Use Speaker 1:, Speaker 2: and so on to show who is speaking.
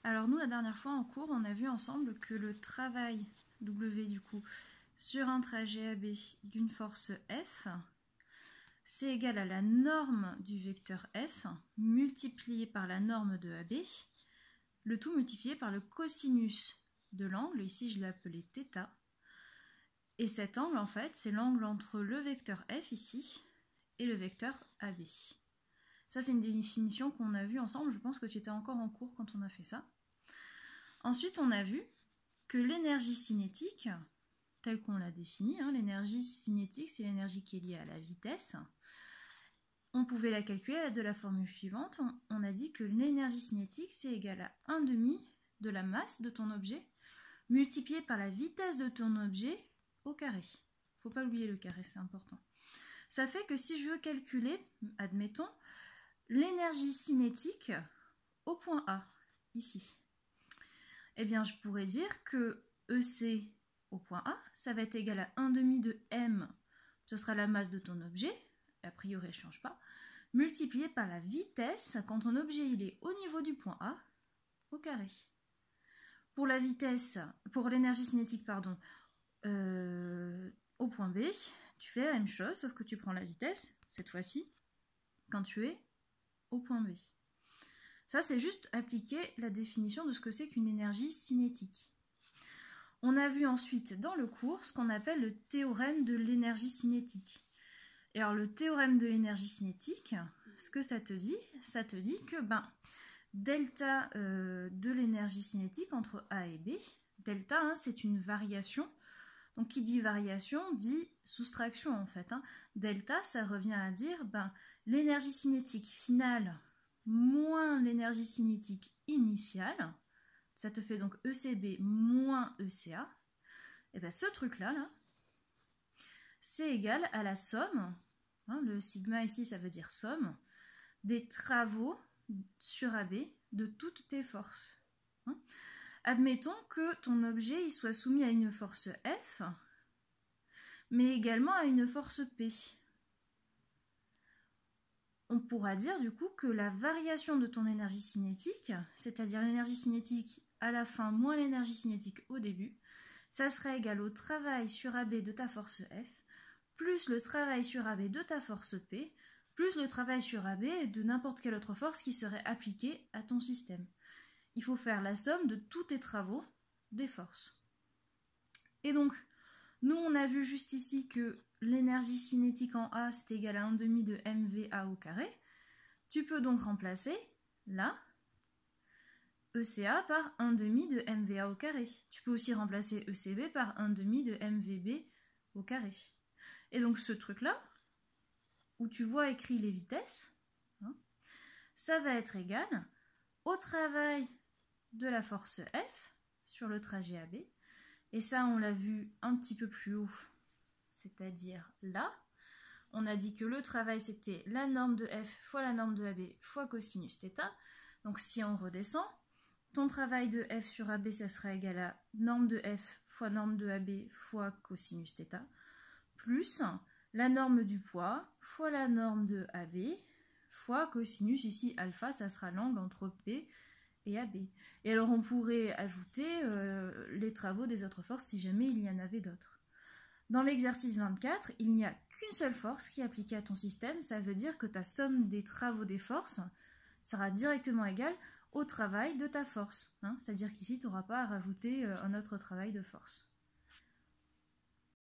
Speaker 1: Alors nous, la dernière fois en cours, on a vu ensemble que le travail W du coup sur un trajet AB d'une force F, c'est égal à la norme du vecteur F multiplié par la norme de AB, le tout multiplié par le cosinus de l'angle, ici je l'ai appelé θ. Et cet angle, en fait, c'est l'angle entre le vecteur F ici et le vecteur AB. Ça, c'est une définition qu'on a vue ensemble. Je pense que tu étais encore en cours quand on a fait ça. Ensuite, on a vu que l'énergie cinétique, telle qu'on l'a définie, l'énergie cinétique, c'est l'énergie qui est liée à la vitesse. On pouvait la calculer de la formule suivante. On a dit que l'énergie cinétique, c'est égal à 1/2 de la masse de ton objet multiplié par la vitesse de ton objet au carré. Faut pas oublier le carré, c'est important. Ça fait que si je veux calculer, admettons, l'énergie cinétique au point A, ici, eh bien je pourrais dire que EC au point A, ça va être égal à 1/2 de M, ce sera la masse de ton objet, a priori elle ne change pas, multiplié par la vitesse quand ton objet il est au niveau du point A au carré. Pour la vitesse, pour l'énergie cinétique, pardon, au point B, tu fais la même chose, sauf que tu prends la vitesse, cette fois-ci, quand tu es au point B. Ça, c'est juste appliquer la définition de ce que c'est qu'une énergie cinétique. On a vu ensuite dans le cours ce qu'on appelle le théorème de l'énergie cinétique. Et alors, le théorème de l'énergie cinétique, ce que ça te dit que delta de l'énergie cinétique entre A et B, delta, c'est une variation. Donc, qui dit variation, dit soustraction, en fait. Delta, ça revient à dire l'énergie cinétique finale moins l'énergie cinétique initiale. Ça te fait donc ECB moins ECA. Et bien, ce truc-là, c'est égal à la somme, le sigma ici, ça veut dire somme, des travaux sur AB de toutes tes forces. Admettons que ton objet il soit soumis à une force F, mais également à une force P. On pourra dire du coup que la variation de ton énergie cinétique, c'est-à-dire l'énergie cinétique à la fin moins l'énergie cinétique au début, ça serait égal au travail sur AB de ta force F, plus le travail sur AB de ta force P, plus le travail sur AB de n'importe quelle autre force qui serait appliquée à ton système. Il faut faire la somme de tous tes travaux des forces. Et donc, nous on a vu juste ici que l'énergie cinétique en A c'est égal à 1/2 de mVA au carré. Tu peux donc remplacer là ECA par 1/2 de mVA au carré. Tu peux aussi remplacer ECB par 1/2 de mVB au carré. Et donc ce truc-là, où tu vois écrit les vitesses, ça va être égal au travail de la force F sur le trajet AB. Et ça, on l'a vu un petit peu plus haut, c'est-à-dire là. On a dit que le travail, c'était la norme de F fois la norme de AB fois cosinus θ. Donc si on redescend, ton travail de F sur AB, ça sera égal à norme de F fois norme de AB fois cosinus θ, plus la norme du poids fois la norme de AB fois cosinus, ici alpha, ça sera l'angle entre P et AB. Et alors on pourrait ajouter les travaux des autres forces si jamais il y en avait d'autres. Dans l'exercice 24, il n'y a qu'une seule force qui est appliquée à ton système, ça veut dire que ta somme des travaux des forces sera directement égale au travail de ta force. C'est-à-dire qu'ici, tu n'auras pas à rajouter un autre travail de force.